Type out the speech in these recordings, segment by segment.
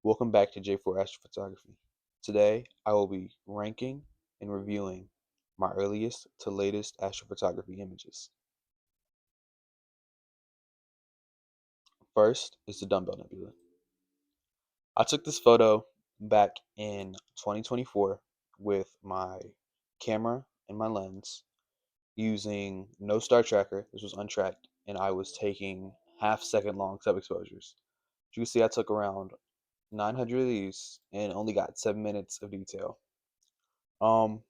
Welcome back to J4 Astrophotography. Today, I will be ranking and reviewing my earliest to latest astrophotography images. First is the Dumbbell Nebula. I took this photo back in 2024 with my camera and my lens using no star tracker. This was untracked, and I was taking half-second long sub-exposures. As you can see, I took around 900 of these and only got 7 minutes of detail. Um,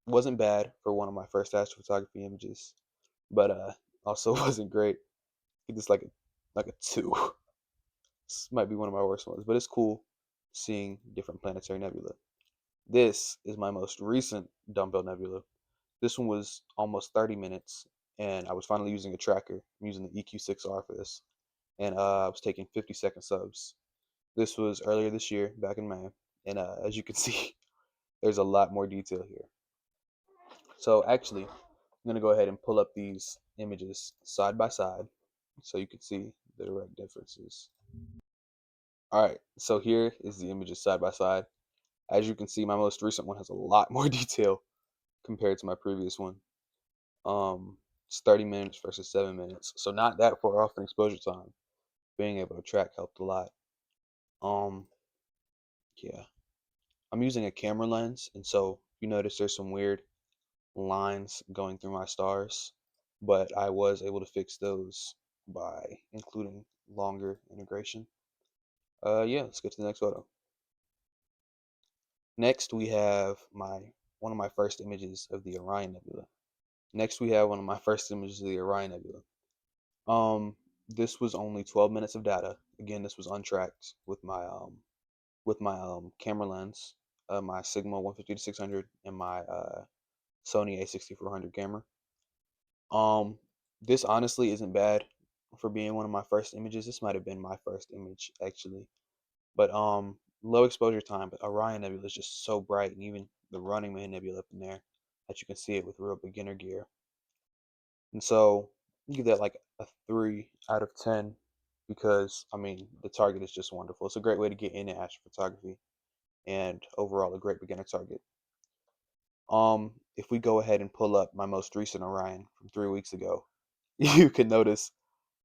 wasn't bad for one of my first astrophotography images, but also wasn't great. Give this like a 2. This might be one of my worst ones, but it's cool seeing different planetary nebula. This is my most recent dumbbell nebula. This one was almost 30 minutes, and I was finally using a tracker. I'm using the EQ6R for this, and I was taking 50-second subs. This was earlier this year, back in May, and as you can see, there's a lot more detail here. So actually, I'm going to go ahead and pull up these images side by side so you can see the direct differences. All right, so here is the images side by side. As you can see, my most recent one has a lot more detail compared to my previous one. It's 30 minutes versus 7 minutes, so not that far off in exposure time. Being able to track helped a lot. Um, yeah, I'm using a camera lens, and so you notice there's some weird lines going through my stars, but I was able to fix those by including longer integration. Yeah, let's get to the next photo. Next, we have one of my first images of the Orion Nebula. Next, we have one of my first images of the Orion Nebula. This was only 12 minutes of data. Again, this was untracked with my camera lens, my Sigma 150 to 600, and my Sony A6400 camera. This honestly isn't bad for being one of my first images. This might have been my first image actually, but low exposure time. But Orion Nebula is just so bright, and even the Running Man Nebula up in there, that you can see it with real beginner gear. And so you give that like a 3 out of 10 because I mean the target is just wonderful. It's a great way to get into astrophotography, and overall a great beginner target. If we go ahead and pull up my most recent Orion from 3 weeks ago, you can notice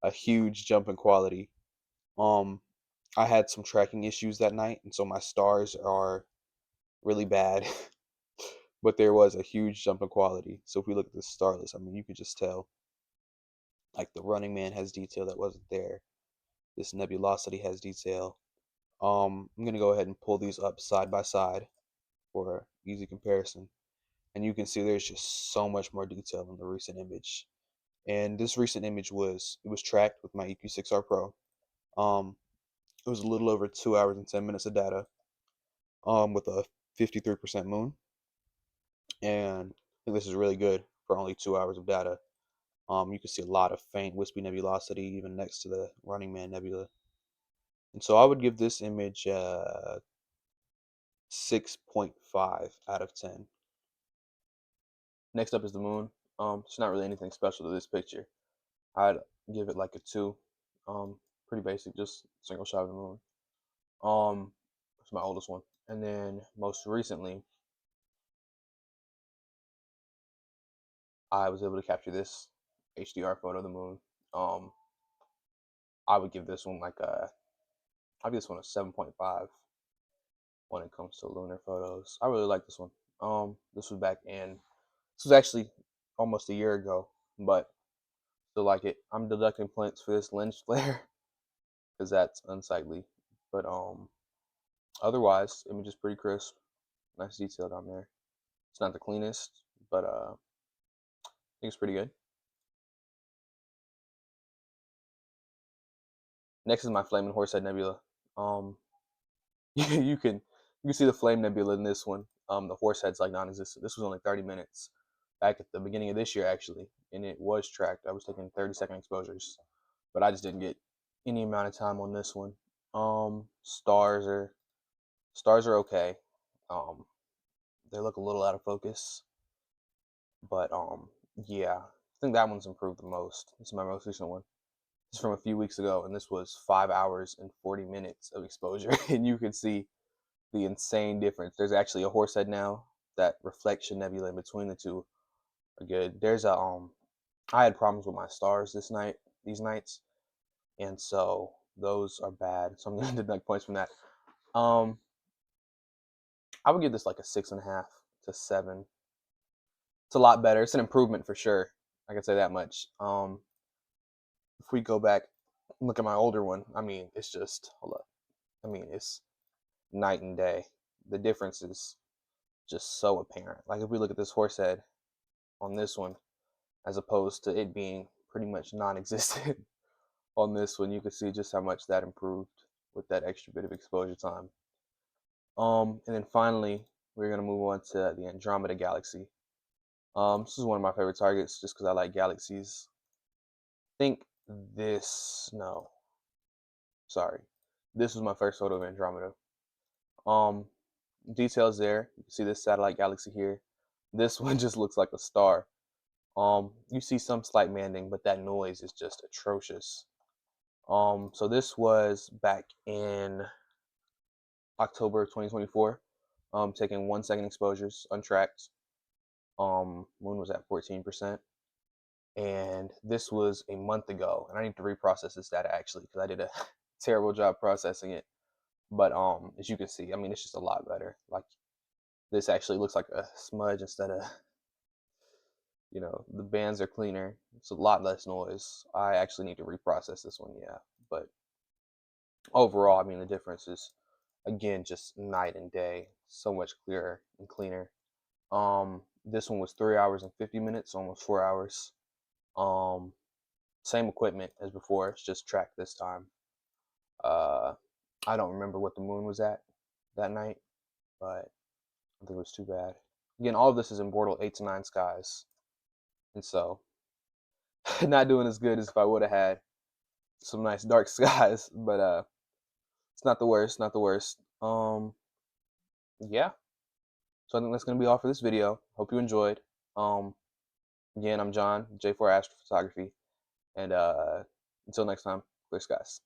a huge jump in quality. Um, I had some tracking issues that night, and so my stars are really bad, but there was a huge jump in quality. So if we look at the star list, I mean, you could just tell, like the Running Man has detail that wasn't there. This nebulosity has detail. I'm gonna go ahead and pull these up side by side for easy comparison, and you can see there's just so much more detail in the recent image. And this recent image was tracked with my EQ6R Pro. Um, it was a little over 2 hours and 10 minutes of data, with a 53% moon, and I think this is really good for only 2 hours of data. You can see a lot of faint wispy nebulosity even next to the Running Man Nebula, and so I would give this image 6.5 out of 10. Next up is the moon. It's not really anything special to this picture. I'd give it like a 2. Pretty basic, just single shot of the moon. It's my oldest one. And then most recently, I was able to capture this HDR photo of the moon. Um, I would give this one I'd give this one a 7.5 when it comes to lunar photos. I really like this one. This was actually almost a year ago, but still like it. I'm deducting points for this lens flare because that's unsightly. But otherwise, image is pretty crisp, nice detail down there. It's not the cleanest, but I think it's pretty good. Next is my Flaming Horsehead Nebula. Um, you can see the Flame Nebula in this one. The Horsehead's like non-existent. This was only 30 minutes back at the beginning of this year actually, and it was tracked. I was taking 30-second exposures, but I just didn't get any amount of time on this one. Stars are okay. Um, they look a little out of focus, but yeah, I think that one's improved the most. This is my most recent one. This is from a few weeks ago, and this was 5 hours and 40 minutes of exposure. And you can see the insane difference. There's actually a horse head now. That reflection nebula in between the two are good. There's a I had problems with my stars these nights, and so those are bad. So I'm going to deduct points from that. Um, I would give this like a 6.5 to 7. It's a lot better. It's an improvement for sure. I can say that much. If we go back, look at my older one. I mean, it's just hold up. I mean, it's night and day. The difference is just so apparent. Like if we look at this horse head on this one, as opposed to it being pretty much non-existent on this one, you can see just how much that improved with that extra bit of exposure time. And then finally, we're gonna move on to the Andromeda Galaxy. This is one of my favorite targets just because I like galaxies. I think no, sorry, this was my first photo of Andromeda. Um, Details there. You can see this satellite galaxy here. This one just looks like a star. You see some slight banding, but that noise is just atrocious. So this was back in October 2024. Taking 1 second exposures untracked. Moon was at 14%. And this was a month ago, and I need to reprocess this data actually because I did a terrible job processing it. But as you can see, I mean, it's just a lot better. Like this actually looks like a smudge instead of, the bands are cleaner. It's a lot less noise. I actually need to reprocess this one, yeah. But overall, I mean, the difference is again just night and day. So much clearer and cleaner. This one was 3 hours and 50 minutes, almost 4 hours. Same equipment as before, it's just tracked this time. I don't remember what the moon was at that night, but I don't think it was too bad. Again, all of this is in Bortle 8 to 9 skies, and so not doing as good as if I would have had some nice dark skies, but it's not the worst, not the worst. Yeah. So I think that's gonna be all for this video. Hope you enjoyed. Um, Again, I'm John, J4 Astrophotography, and until next time, clear skies.